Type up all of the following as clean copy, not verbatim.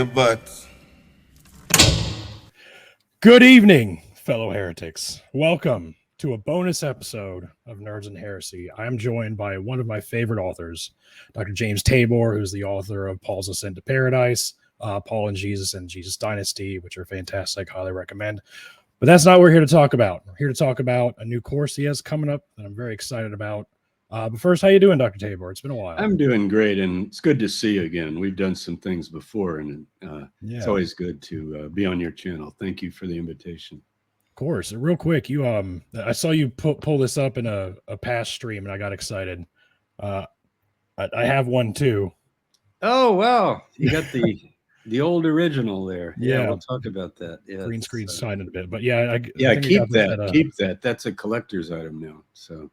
your butts. Good evening, fellow heretics. Welcome to a bonus episode of Nerds and Heresy. I am joined by one of my favorite authors, Dr. James Tabor, who's the author of Paul's Ascent to Paradise, Paul and Jesus Dynasty, which are fantastic. Highly recommend. But that's not what we're here to talk about. We're here to talk about a new course he has coming up that I'm very excited about. But first, how you doing, Dr. Tabor? It's been a while. I'm doing great, and it's good to see you again. We've done some things before, and it's always good to be on your channel. Thank you for the invitation. Of course. Real quick, you I saw you pull this up in a past stream, and I got excited. I have one too. Oh wow, you got the old original there. Yeah, we'll talk about that. Yeah, green screen signed in a bit, but yeah, keep that. Keep that. That's a collector's item now. So.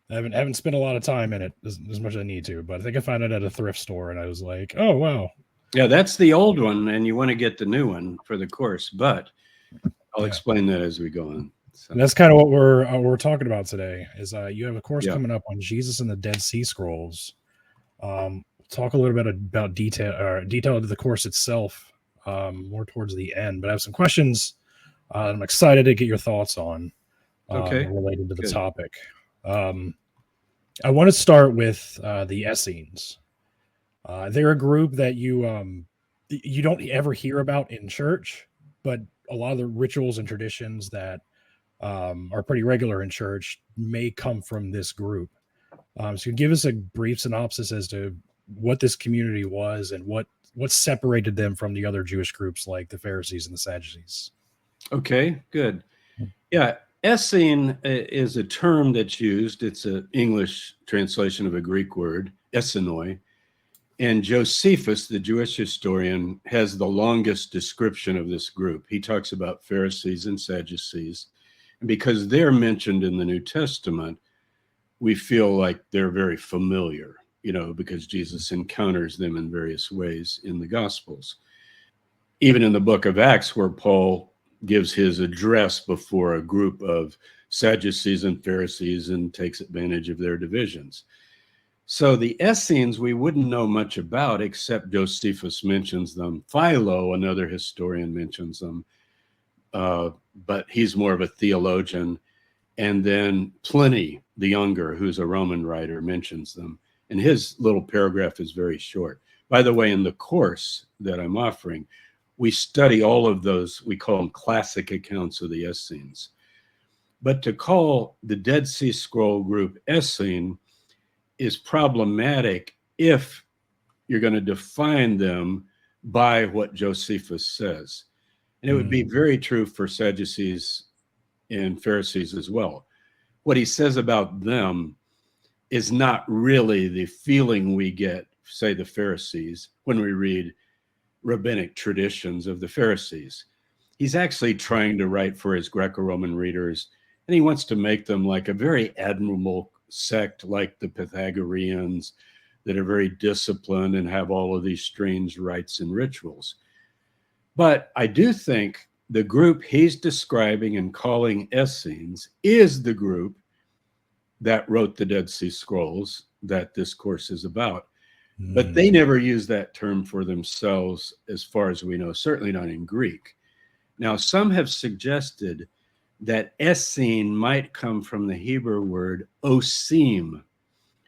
I haven't spent a lot of time in it as much as I need to, but I think I found it at a thrift store, and I was like, oh, wow. Yeah, that's the old one, and you want to get the new one for the course, but I'll explain that as we go on. So. And that's kind of what we're talking about today, is you have a course coming up on Jesus and the Dead Sea Scrolls. Talk a little bit about detail of the course itself more towards the end, but I have some questions I'm excited to get your thoughts on related to the topic. I want to start with the Essenes. They're a group that you don't ever hear about in church, but a lot of the rituals and traditions that are pretty regular in church may come from this group. So give us a brief synopsis as to what this community was and what separated them from the other Jewish groups like the Pharisees and the Sadducees. Okay, good. Yeah. Essene is a term that's used. It's an English translation of a Greek word, essenoi. And Josephus, the Jewish historian, has the longest description of this group. He talks about Pharisees and Sadducees. And because they're mentioned in the New Testament, we feel like they're very familiar, because Jesus encounters them in various ways in the Gospels. Even in the book of Acts, where Paul gives his address before a group of Sadducees and Pharisees and takes advantage of their divisions. So the Essenes we wouldn't know much about, except Josephus mentions them. Philo, another historian, mentions them, but he's more of a theologian. And then Pliny the Younger, who's a Roman writer, mentions them. And his little paragraph is very short. By the way, in the course that I'm offering, we study all of those, we call them classic accounts of the Essenes. But to call the Dead Sea Scroll group Essene is problematic if you're going to define them by what Josephus says. And it would be very true for Sadducees and Pharisees as well. What he says about them is not really the feeling we get, say, the Pharisees, when we read rabbinic traditions of the Pharisees. He's actually trying to write for his Greco-Roman readers, and he wants to make them like a very admirable sect like the Pythagoreans that are very disciplined and have all of these strange rites and rituals. But I do think the group he's describing and calling Essenes is the group that wrote the Dead Sea Scrolls that this course is about. But they never use that term for themselves, as far as we know, certainly not in Greek. Now, some have suggested that Essene might come from the Hebrew word osim.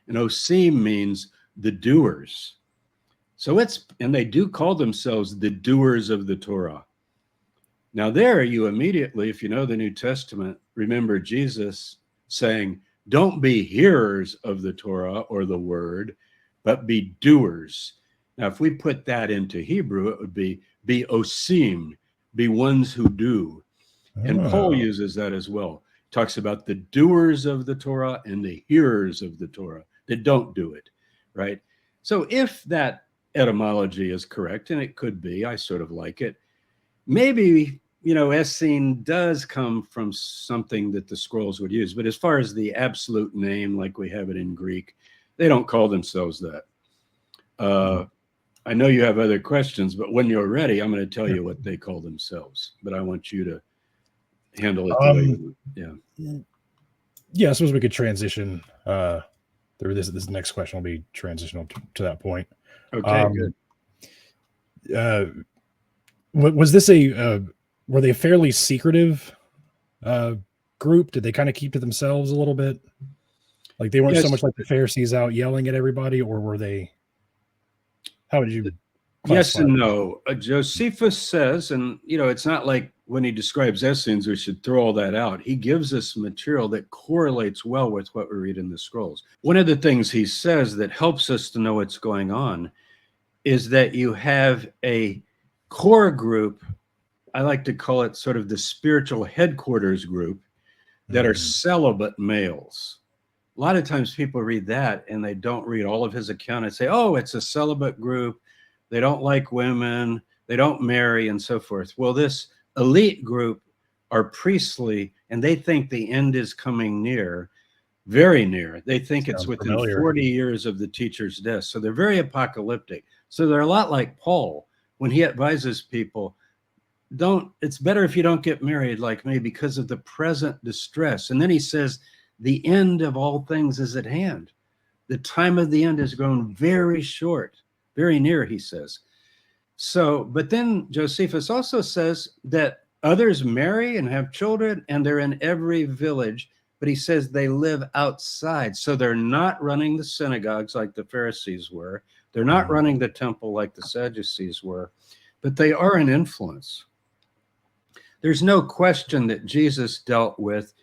And osim means the doers. And they do call themselves the doers of the Torah. Now there you immediately, if you know the New Testament, remember Jesus saying, don't be hearers of the Torah or the word, but be doers. Now, if we put that into Hebrew, it would be osim, be ones who do. And Paul uses that as well. Talks about the doers of the Torah and the hearers of the Torah that don't do it, right? So if that etymology is correct, and it could be, I sort of like it, maybe, Essene does come from something that the scrolls would use. But as far as the absolute name, like we have it in Greek, they don't call themselves that. I know you have other questions, but when you're ready, I'm going to tell you what they call themselves. But I want you to handle it the way you would. Yeah, I suppose we could transition through this. This next question will be transitional to that point. Okay, good. was this were they a fairly secretive group? Did they kind of keep to themselves a little bit? Like they weren't so much like the Pharisees out yelling at everybody, or were they? How would you Yes and no. Josephus says, and it's not like when he describes Essenes, we should throw all that out. He gives us material that correlates well with what we read in the scrolls. One of the things he says that helps us to know what's going on is that you have a core group. I like to call it sort of the spiritual headquarters group that are celibate males. A lot of times people read that and they don't read all of his account and say, oh, it's a celibate group. They don't like women. They don't marry and so forth. Well, this elite group are priestly and they think the end is coming near, very near. They think it's within 40 years of the teacher's death. So they're very apocalyptic. So they're a lot like Paul when he advises people, it's better if you don't get married like me because of the present distress. And then he says, the end of all things is at hand. The time of the end has grown very short, very near, he says. So, but then Josephus also says that others marry and have children and they're in every village, but he says they live outside. So they're not running the synagogues like the Pharisees were. They're not running the temple like the Sadducees were, but they are an influence. There's no question that Jesus dealt with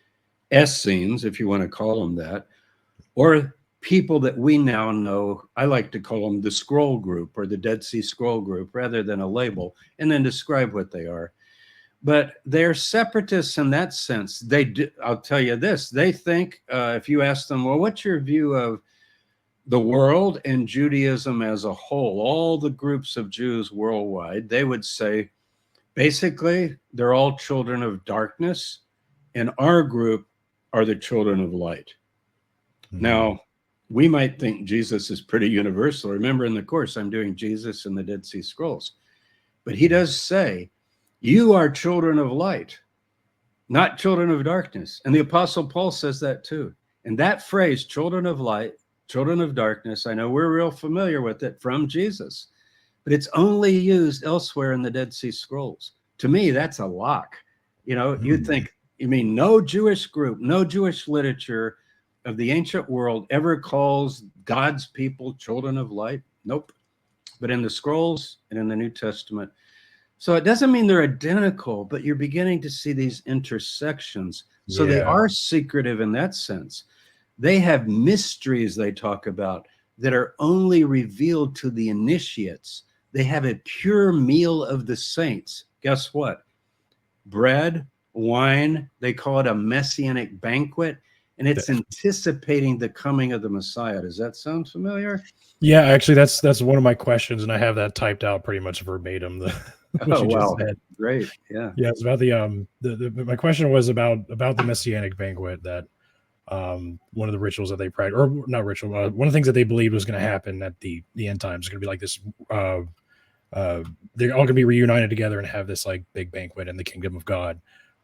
Essenes, if you want to call them that, or people that we now know. I like to call them the scroll group or the Dead Sea Scroll group rather than a label, and then describe what they are. But they're separatists in that sense. I'll tell you this, they think, if you ask them, well, what's your view of the world and Judaism as a whole, all the groups of Jews worldwide, they would say, basically, they're all children of darkness, and our group are the children of light. Now, we might think Jesus is pretty universal. Remember in the course, I'm doing Jesus and the Dead Sea Scrolls. But he does say, you are children of light, not children of darkness. And the Apostle Paul says that too. And that phrase, children of light, children of darkness, I know we're real familiar with it from Jesus, but it's only used elsewhere in the Dead Sea Scrolls. To me, that's a lock. You'd think, you mean no Jewish group, no Jewish literature of the ancient world ever calls God's people children of light? Nope. But in the scrolls and in the New Testament. So it doesn't mean they're identical, but you're beginning to see these intersections. So they are secretive in that sense. They have mysteries they talk about that are only revealed to the initiates. They have a pure meal of the saints. Guess what? Bread, wine, they call it a messianic banquet, and it's anticipating the coming of the Messiah. Does that sound familiar? Yeah, actually, that's one of my questions, and I have that typed out pretty much verbatim. Oh, wow. Great. Yeah. Yeah, it's about my question was about the messianic banquet that one of the rituals that they practice, or not ritual, one of the things that they believed was going to happen at the end times is going to be like this. They're all going to be reunited together and have this like big banquet in the kingdom of God.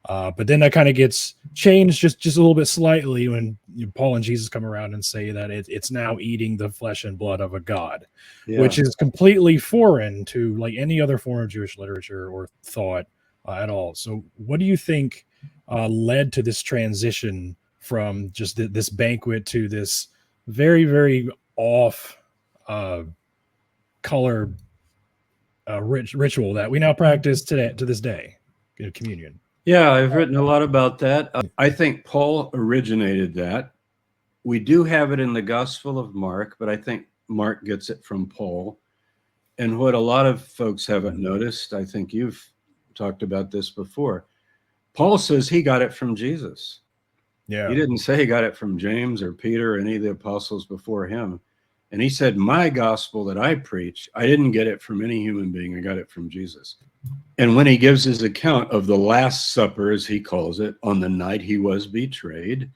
But then that kind of gets changed just a little bit slightly when Paul and Jesus come around and say that it's now eating the flesh and blood of a god, which is completely foreign to like any other form of Jewish literature or thought at all. So what do you think led to this transition from just this banquet to this very, very off color ritual that we now practice today to this day in communion? Yeah, I've written a lot about that. I think Paul originated that. We do have it in the Gospel of Mark, but I think Mark gets it from Paul. And what a lot of folks haven't noticed, I think you've talked about this before, Paul says he got it from Jesus. Yeah. He didn't say he got it from James or Peter or any of the apostles before him. And he said, my gospel that I preach, I didn't get it from any human being. I got it from Jesus. And when he gives his account of the Last Supper, as he calls it, on the night he was betrayed,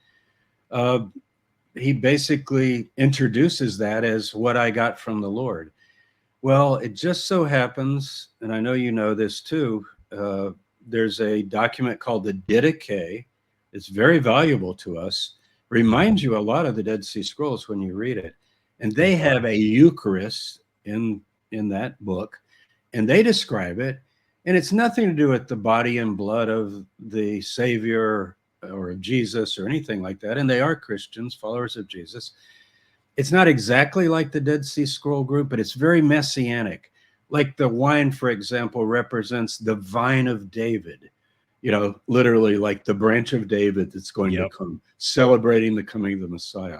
he basically introduces that as what I got from the Lord. Well, it just so happens, and I know you know this too, there's a document called the Didache. It's very valuable to us. Reminds you a lot of the Dead Sea Scrolls when you read it. And they have a Eucharist in that book. and they describe it, and it's nothing to do with the body and blood of the Savior or of Jesus or anything like that. And they are Christians, followers of Jesus. It's not exactly like the Dead Sea Scroll group, but it's very messianic. Like the wine, for example, represents the vine of David, literally like the branch of David that's going to come, celebrating the coming of the Messiah.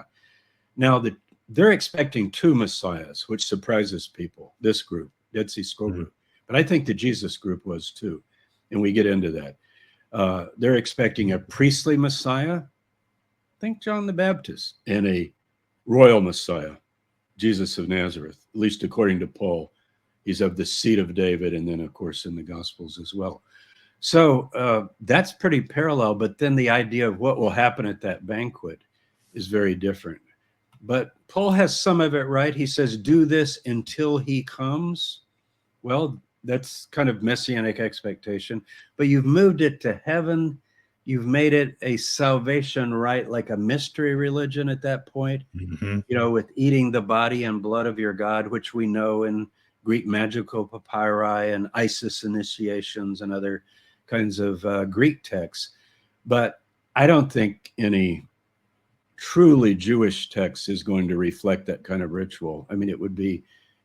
Now, they're expecting two Messiahs, which surprises people, this group, Dead Sea Scroll group. But I think the Jesus group was too, and we get into that. They're expecting a priestly Messiah, think John the Baptist, and a royal Messiah, Jesus of Nazareth, at least according to Paul. He's of the seed of David, and then, of course, in the Gospels as well. So that's pretty parallel, but then the idea of what will happen at that banquet is very different. But Paul has some of it right. He says, do this until he comes. Well, that's kind of messianic expectation, but you've moved it to heaven. You've made it a salvation rite, like a mystery religion at that point, with eating the body and blood of your God, which we know in Greek magical papyri and Isis initiations and other kinds of Greek texts. But I don't think any truly Jewish text is going to reflect that kind of ritual. I mean, it would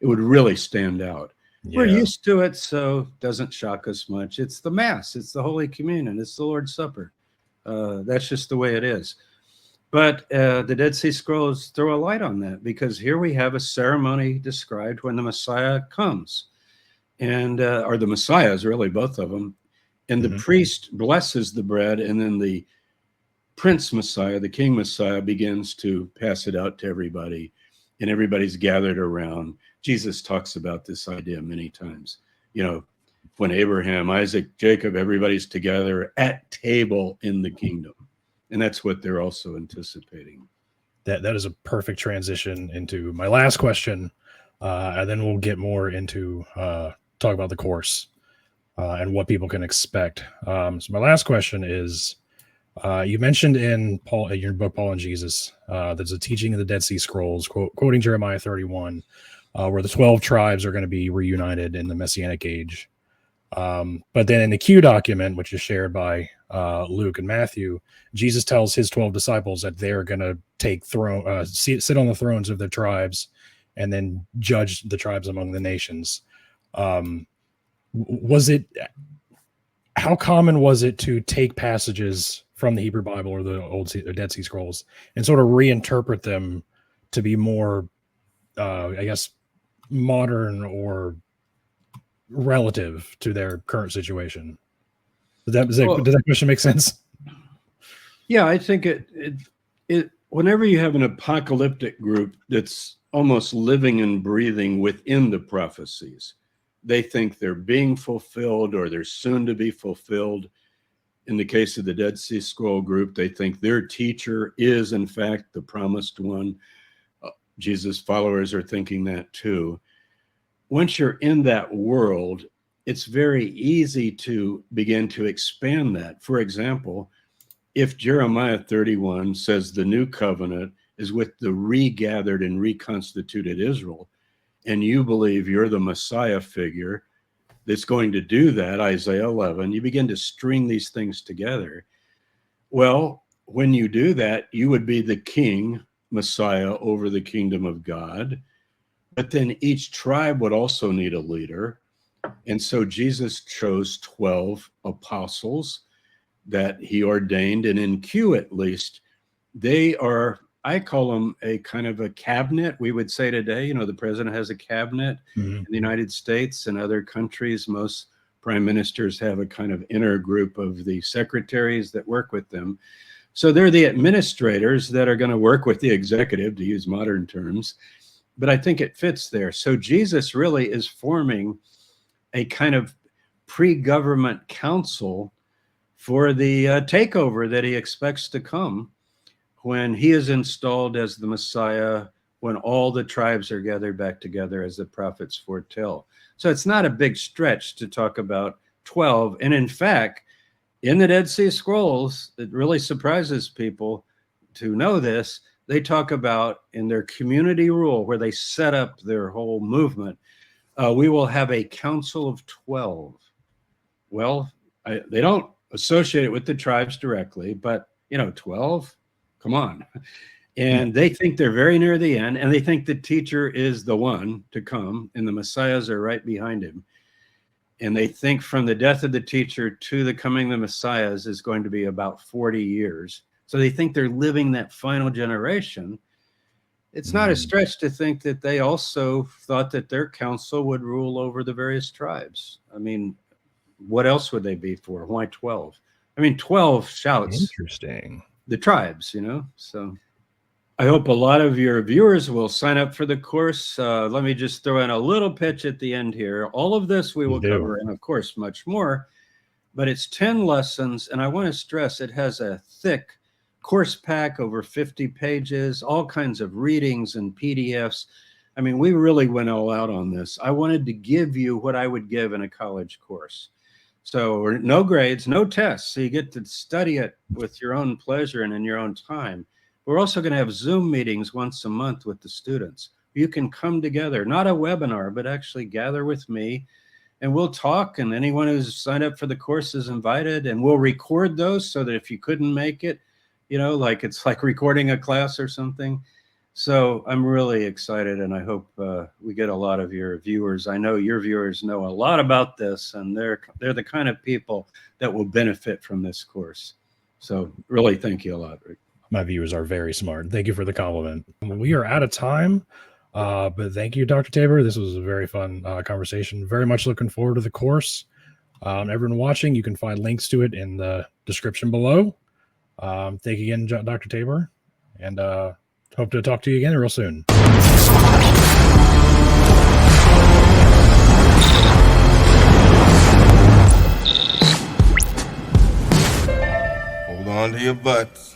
really stand out. We're used to it, so it doesn't shock us much. It's the Mass, it's the Holy Communion, it's the Lord's Supper. That's just the way it is. But the Dead Sea Scrolls throw a light on that, because here we have a ceremony described when the Messiah comes, and or the Messiahs, really, both of them. And the priest blesses the bread, and then the Prince Messiah, the King Messiah, begins to pass it out to everybody, and everybody's gathered around. Jesus talks about this idea many times. When Abraham, Isaac, Jacob, everybody's together at table in the kingdom. And that's what they're also anticipating. That is a perfect transition into my last question. And then we'll get more into talk about the course and what people can expect. So my last question is, you mentioned in your book, Paul and Jesus, there's a teaching in the Dead Sea Scrolls, quoting Jeremiah 31, where the 12 tribes are going to be reunited in the Messianic age. But then in the Q document, which is shared by Luke and Matthew, Jesus tells his 12 disciples that they're going to sit on the thrones of their tribes and then judge the tribes among the nations. How common was it to take passages from the Hebrew Bible or the Dead Sea Scrolls and sort of reinterpret them to be more, I guess, modern or relative to their current situation? Does that question make sense? Yeah, I think it whenever you have an apocalyptic group that's almost living and breathing within the prophecies, they think they're being fulfilled or they're soon to be fulfilled. In the case of the Dead Sea Scroll group, they think their teacher is, in fact, the promised one. Jesus' followers are thinking that too. Once you're in that world, it's very easy to begin to expand that. For example, if Jeremiah 31 says the new covenant is with the regathered and reconstituted Israel, and you believe you're the Messiah figure that's going to do that, Isaiah 11, you begin to string these things together. Well, when you do that, you would be the king Messiah over the kingdom of God. But then each tribe would also need a leader. And so Jesus chose 12 apostles that he ordained. And in Q, at least, they are, I call them a kind of a cabinet. We would say today, the president has a cabinet in the United States and other countries. Most prime ministers have a kind of inner group of the secretaries that work with them. So they're the administrators that are going to work with the executive, to use modern terms. But I think it fits there. So Jesus really is forming a kind of pre-government council for the takeover that he expects to come when he is installed as the Messiah, when all the tribes are gathered back together as the prophets foretell. So it's not a big stretch to talk about 12. And in fact, in the Dead Sea Scrolls, it really surprises people to know this. They talk about in their community rule, where they set up their whole movement, We will have a council of 12. Well, they don't associate it with the tribes directly, but 12, come on. And they think they're very near the end, and they think the teacher is the one to come, and the messiahs are right behind him. And they think from the death of the teacher to the coming of the messiahs is going to be about 40 years. So they think they're living that final generation. It's not a stretch to think that they also thought that their council would rule over the various tribes. I mean, what else would they be for? Why 12? I mean, 12 shouts. Interesting. The tribes, So I hope a lot of your viewers will sign up for the course. Let me just throw in a little pitch at the end here. All of this we will cover, and of course, much more. But it's 10 lessons, and I want to stress it has a thick course pack, over 50 pages, all kinds of readings and PDFs. I mean, we really went all out on this. I wanted to give you what I would give in a college course. So no grades, no tests. So you get to study it with your own pleasure and in your own time. We're also going to have Zoom meetings once a month with the students. You can come together, not a webinar, but actually gather with me, and we'll talk, and anyone who's signed up for the course is invited, and we'll record those so that if you couldn't make it, like it's like recording a class or something. So I'm really excited, and I hope we get a lot of your viewers. I know your viewers know a lot about this, and they're the kind of people that will benefit from this course. So really, thank you a lot, Rick. My viewers are very smart. Thank you for the compliment. We are out of time, but thank you, Dr. Tabor. This was a very fun conversation. Very much looking forward to the course. Everyone watching, you can find links to it in the description below. Thank you again, Dr. Tabor, and hope to talk to you again real soon. Hold on to your butts.